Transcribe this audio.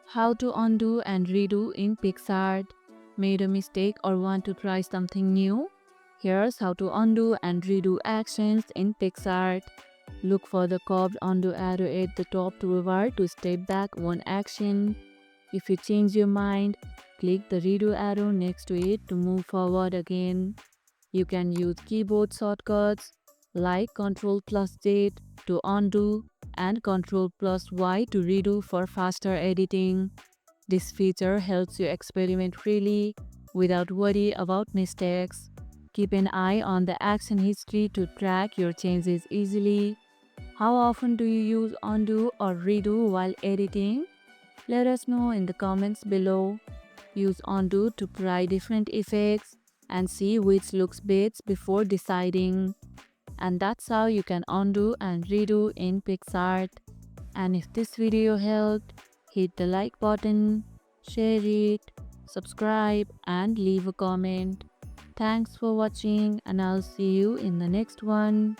How to undo and redo in Picsart. Made a mistake or want to try something new? Here's how to undo and redo actions in Picsart. Look for the curved undo arrow at the top to revert to step back one action. If you change your mind, click the redo arrow next to it to move forward again. You can use keyboard shortcuts like Ctrl plus Z to undo and Ctrl plus Y to redo for faster editing. This feature helps you experiment freely without worry about mistakes. Keep an eye on the action history to track your changes easily. How often do you use undo or redo while editing? Let us know in the comments below. Use undo to try different effects and see which looks best before deciding. And that's how you can undo and redo in Picsart. And if this video helped, hit the like button, share it, subscribe and leave a comment. Thanks for watching and I'll see you in the next one.